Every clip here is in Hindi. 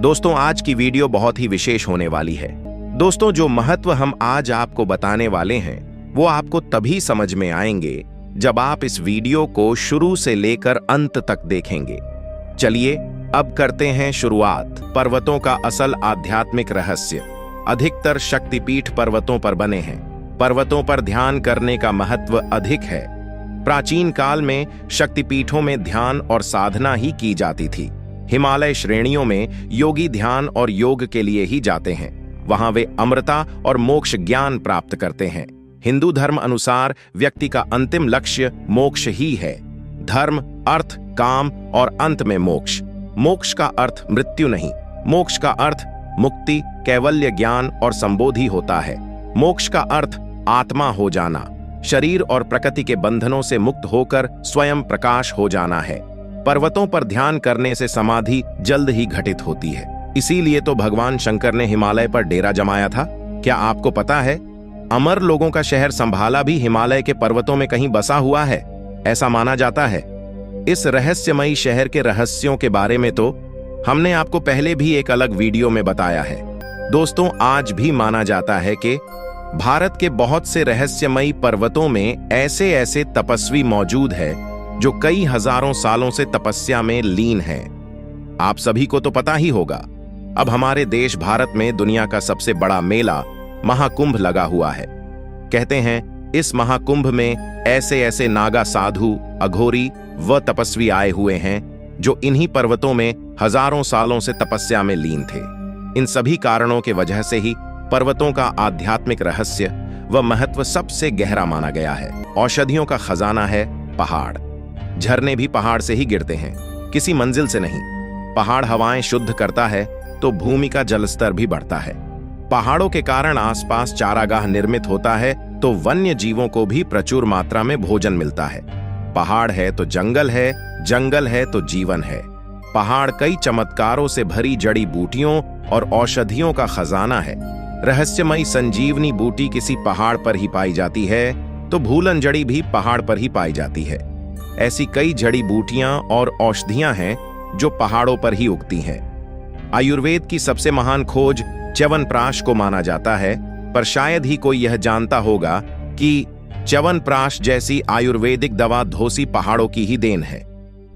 दोस्तों, आज की वीडियो बहुत ही विशेष होने वाली है। दोस्तों, जो महत्व हम आज आपको बताने वाले हैं वो आपको तभी समझ में आएंगे जब आप इस वीडियो को शुरू से लेकर अंत तक देखेंगे। चलिए अब करते हैं शुरुआत। पर्वतों का असल आध्यात्मिक रहस्य। अधिकतर शक्तिपीठ पर्वतों पर बने हैं। पर्वतों पर ध्यान करने का महत्व अधिक है। प्राचीन काल में शक्तिपीठों में ध्यान और साधना ही की जाती थी। हिमालय श्रेणियों में योगी ध्यान और योग के लिए ही जाते हैं। वहां वे अमरता और मोक्ष ज्ञान प्राप्त करते हैं। हिंदू धर्म अनुसार व्यक्ति का अंतिम लक्ष्य मोक्ष ही है। धर्म, अर्थ, काम और अंत में मोक्ष। मोक्ष का अर्थ मृत्यु नहीं, मोक्ष का अर्थ मुक्ति, कैवल्य ज्ञान और संबोधि होता है। मोक्ष का अर्थ आत्मा हो जाना, शरीर और प्रकृति के बंधनों से मुक्त होकर स्वयं प्रकाश हो जाना है। पर्वतों पर ध्यान करने से समाधि जल्द ही घटित होती है। इसीलिए तो भगवान शंकर ने हिमालय पर डेरा जमाया था। क्या आपको पता है, अमर लोगों का शहर संभाला भी हिमालय के पर्वतों में कहीं बसा हुआ है, ऐसा माना जाता है। इस रहस्यमयी शहर के रहस्यों के बारे में तो हमने आपको पहले भी एक अलग वीडियो में बताया है। दोस्तों, आज भी माना जाता है कि भारत के बहुत से रहस्यमयी पर्वतों में ऐसे ऐसे तपस्वी मौजूद है जो कई हजारों सालों से तपस्या में लीन हैं। आप सभी को तो पता ही होगा, अब हमारे देश भारत में दुनिया का सबसे बड़ा मेला महाकुंभ लगा हुआ है। कहते हैं इस महाकुंभ में ऐसे ऐसे नागा साधु, अघोरी व तपस्वी आए हुए हैं जो इन्हीं पर्वतों में हजारों सालों से तपस्या में लीन थे। इन सभी कारणों के वजह से ही पर्वतों का आध्यात्मिक रहस्य व महत्व सबसे गहरा माना गया है। औषधियों का खजाना है पहाड़। झरने भी पहाड़ से ही गिरते हैं, किसी मंजिल से नहीं। पहाड़ हवाएं शुद्ध करता है तो भूमि का जलस्तर भी बढ़ता है। पहाड़ों के कारण आसपास चारागाह निर्मित होता है तो वन्य जीवों को भी प्रचुर मात्रा में भोजन मिलता है। पहाड़ है तो जंगल है, जंगल है तो जीवन है। पहाड़ कई चमत्कारों से भरी जड़ी बूटियों और औषधियों का खजाना है। रहस्यमयी संजीवनी बूटी किसी पहाड़ पर ही पाई जाती है तो भूलन जड़ी भी पहाड़ पर ही पाई जाती है। ऐसी कई जड़ी बूटियां और औषधियां हैं जो पहाड़ों पर ही उगती हैं। आयुर्वेद की सबसे महान खोज च्यवनप्राश को माना जाता है, पर शायद ही कोई यह जानता होगा कि च्यवनप्राश जैसी आयुर्वेदिक दवा धोसी पहाड़ों की ही देन है।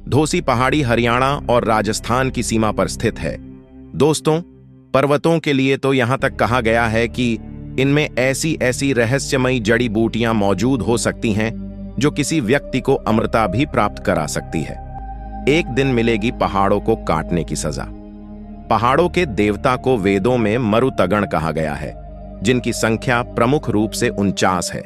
धोसी पहाड़ी हरियाणा और राजस्थान की सीमा पर स्थित है। दोस्तों, पर्वतों के लिए तो यहां तक कहा गया है कि इनमें ऐसी ऐसी रहस्यमयी जड़ी बूटियां मौजूद हो सकती हैं जो किसी व्यक्ति को अमरता भी प्राप्त करा सकती है। एक दिन मिलेगी पहाड़ों को काटने की सजा। पहाड़ों के देवता को वेदों में मरुतगण कहा गया है, जिनकी संख्या प्रमुख रूप से 49 है।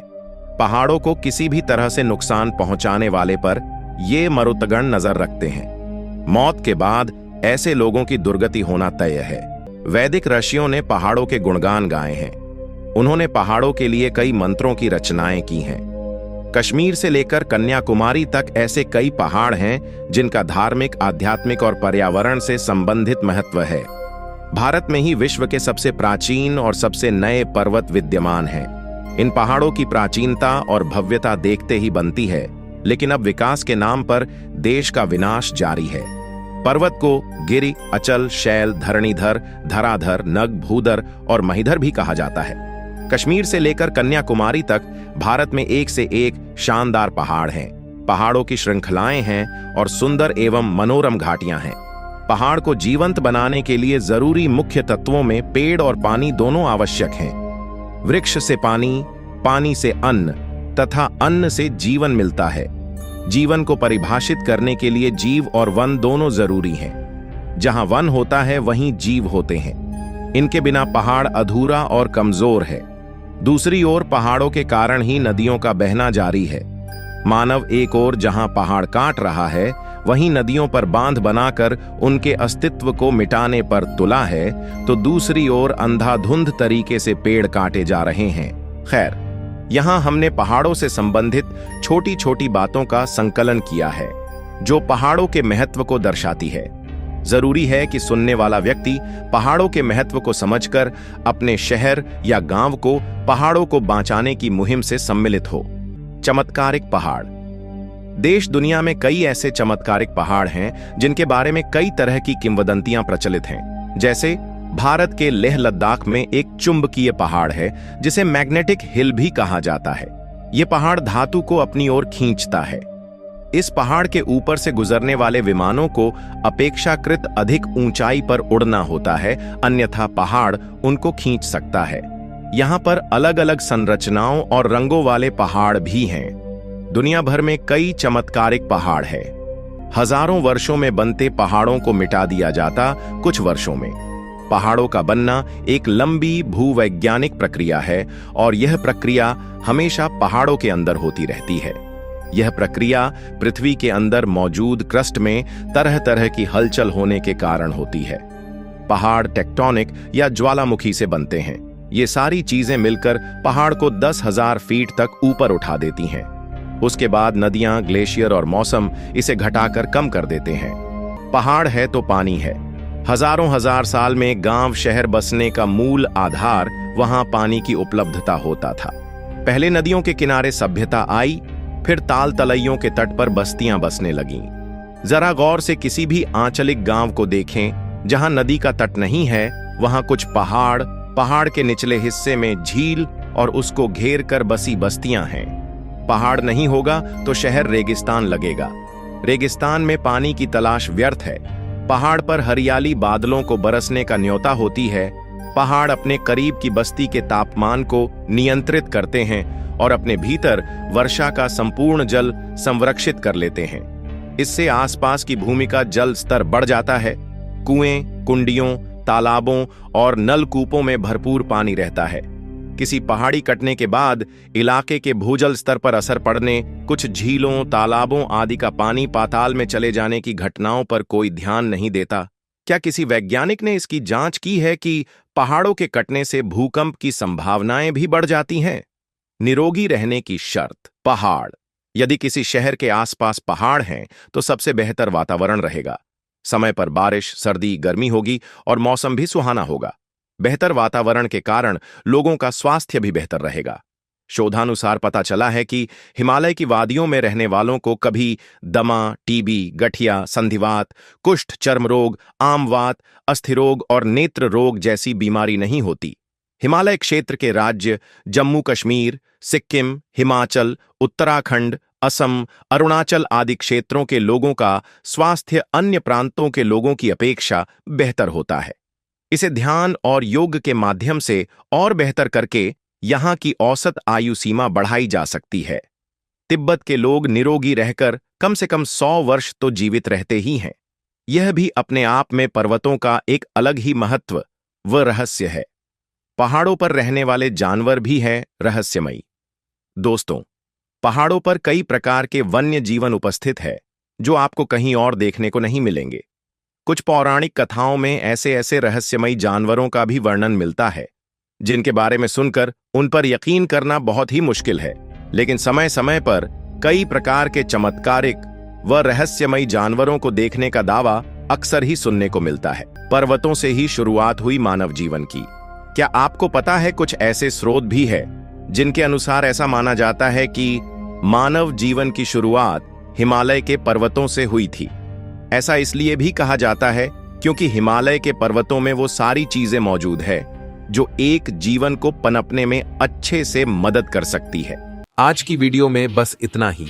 पहाड़ों को किसी भी तरह से नुकसान पहुंचाने वाले पर ये मरुतगण नजर रखते हैं। मौत के बाद ऐसे लोगों की दुर्गति होना तय है। वैदिक ऋषियों ने पहाड़ों के गुणगान गाए हैं। उन्होंने पहाड़ों के लिए कई मंत्रों की रचनाएं की हैं। कश्मीर से लेकर कन्याकुमारी तक ऐसे कई पहाड़ हैं जिनका धार्मिक, आध्यात्मिक और पर्यावरण से संबंधित महत्व है। भारत में ही विश्व के सबसे प्राचीन और सबसे नए पर्वत विद्यमान हैं। इन पहाड़ों की प्राचीनता और भव्यता देखते ही बनती है, लेकिन अब विकास के नाम पर देश का विनाश जारी है। पर्वत को गिरि, अचल, शैल, धरणीधर, धराधर, नग, भूधर और महीधर भी कहा जाता है। कश्मीर से लेकर कन्याकुमारी तक भारत में एक से एक शानदार पहाड़ हैं। पहाड़ों की श्रृंखलाएं हैं और सुंदर एवं मनोरम घाटियां हैं। पहाड़ को जीवंत बनाने के लिए जरूरी मुख्य तत्वों में पेड़ और पानी दोनों आवश्यक हैं। वृक्ष से पानी, पानी से अन्न तथा अन्न से जीवन मिलता है। जीवन को परिभाषित करने के लिए जीव और वन दोनों जरूरी हैं। जहां वन होता है वहीं जीव होते हैं। इनके बिना पहाड़ अधूरा और कमजोर है। दूसरी ओर पहाड़ों के कारण ही नदियों का बहना जारी है। मानव एक ओर जहां पहाड़ काट रहा है, वहीं नदियों पर बांध बनाकर उनके अस्तित्व को मिटाने पर तुला है, तो दूसरी ओर अंधाधुंध तरीके से पेड़ काटे जा रहे हैं। खैर, यहां हमने पहाड़ों से संबंधित छोटी छोटी बातों का संकलन किया है जो पहाड़ों के महत्व को दर्शाती है। जरूरी है कि सुनने वाला व्यक्ति पहाड़ों के महत्व को समझकर अपने शहर या गांव को पहाड़ों को बचाने की मुहिम से सम्मिलित हो। चमत्कारिक पहाड़। देश दुनिया में कई ऐसे चमत्कारिक पहाड़ हैं जिनके बारे में कई तरह की किंवदंतियां प्रचलित हैं। जैसे भारत के लेह लद्दाख में एक चुंबकीय पहाड़ है जिसे मैग्नेटिक हिल भी कहा जाता है। यह पहाड़ धातु को अपनी ओर खींचता है। इस पहाड़ के ऊपर से गुजरने वाले विमानों को अपेक्षाकृत अधिक ऊंचाई पर उड़ना होता है, अन्यथा पहाड़ उनको खींच सकता है। यहाँ पर अलग अलग संरचनाओं और रंगों वाले पहाड़ भी हैं। दुनिया भर में कई चमत्कारिक पहाड़ हैं। हजारों वर्षों में बनते पहाड़ों को मिटा दिया जाता कुछ वर्षों में। पहाड़ों का बनना एक लंबी भूवैज्ञानिक प्रक्रिया है और यह प्रक्रिया हमेशा पहाड़ों के अंदर होती रहती है। यह प्रक्रिया पृथ्वी के अंदर मौजूद क्रस्ट में तरह तरह की हलचल होने के कारण होती है। पहाड़ टेक्टोनिक या ज्वालामुखी से बनते हैं। ये सारी चीजें मिलकर पहाड़ को 10,000 फीट तक ऊपर उठा देती हैं। उसके बाद नदियां, ग्लेशियर और मौसम इसे घटाकर कम कर देते हैं। पहाड़ है तो पानी है। हजारों हजार साल में गांव शहर बसने का मूल आधार वहां पानी की उपलब्धता होता था। पहले नदियों के किनारे सभ्यता आई, फिर ताल तलैयों के तट पर बस्तियां बसने लगीं। जरा गौर से किसी भी आंचलिक गांव को देखें जहां नदी का तट नहीं है, वहां कुछ पहाड़ के निचले हिस्से में झील और उसको घेर कर बसी बस्तियां हैं। पहाड़ नहीं होगा तो शहर रेगिस्तान लगेगा। रेगिस्तान में पानी की तलाश व्यर्थ है। पहाड़ पर हरियाली बादलों को बरसने का न्योता होती है। पहाड़ अपने करीब की बस्ती के तापमान को नियंत्रित करते हैं और अपने भीतर वर्षा का संपूर्ण जल संरक्षित कर लेते हैं। इससे आसपास की भूमि का जल स्तर बढ़ जाता है। कुएं, कुंडियों, तालाबों और नलकूपों में भरपूर पानी रहता है। किसी पहाड़ी कटने के बाद इलाके के भूजल स्तर पर असर पड़ने, कुछ झीलों, तालाबों आदि का पानी पाताल में चले जाने की घटनाओं पर कोई ध्यान नहीं देता। क्या किसी वैज्ञानिक ने इसकी जांच की है कि पहाड़ों के कटने से भूकंप की संभावनाएं भी बढ़ जाती हैं? निरोगी रहने की शर्त पहाड़। यदि किसी शहर के आसपास पहाड़ हैं तो सबसे बेहतर वातावरण रहेगा। समय पर बारिश, सर्दी, गर्मी होगी और मौसम भी सुहाना होगा। बेहतर वातावरण के कारण लोगों का स्वास्थ्य भी बेहतर रहेगा। शोधानुसार पता चला है कि हिमालय की वादियों में रहने वालों को कभी दमा, टीबी, गठिया, संधिवात, कुष्ठ, चर्म रोग, आमवात, अस्थिरोग और नेत्र रोग जैसी बीमारी नहीं होती। हिमालय क्षेत्र के राज्य जम्मू कश्मीर, सिक्किम, हिमाचल, उत्तराखंड, असम, अरुणाचल आदि क्षेत्रों के लोगों का स्वास्थ्य अन्य प्रांतों के लोगों की अपेक्षा बेहतर होता है। इसे ध्यान और योग के माध्यम से और बेहतर करके यहाँ की औसत आयु सीमा बढ़ाई जा सकती है। तिब्बत के लोग निरोगी रहकर कम से कम 100 वर्ष तो जीवित रहते ही हैं। यह भी अपने आप में पर्वतों का एक अलग ही महत्व व रहस्य है। पहाड़ों पर रहने वाले जानवर भी हैं रहस्यमयी। दोस्तों, पहाड़ों पर कई प्रकार के वन्य जीवन उपस्थित है जो आपको कहीं और देखने को नहीं मिलेंगे। कुछ पौराणिक कथाओं में ऐसे ऐसे रहस्यमयी जानवरों का भी वर्णन मिलता है जिनके बारे में सुनकर उन पर यकीन करना बहुत ही मुश्किल है। लेकिन समय समय पर कई प्रकार के चमत्कारिक व रहस्यमयी जानवरों को देखने का दावा अक्सर ही सुनने को मिलता है। पर्वतों से ही शुरुआत हुई मानव जीवन की। क्या आपको पता है कुछ ऐसे स्रोत भी है जिनके अनुसार ऐसा माना जाता है कि मानव जीवन की शुरुआत हिमालय के पर्वतों से हुई थी। ऐसा इसलिए भी कहा जाता है क्योंकि हिमालय के पर्वतों में वो सारी चीजें मौजूद है जो एक जीवन को पनपने में अच्छे से मदद कर सकती है। आज की वीडियो में बस इतना ही।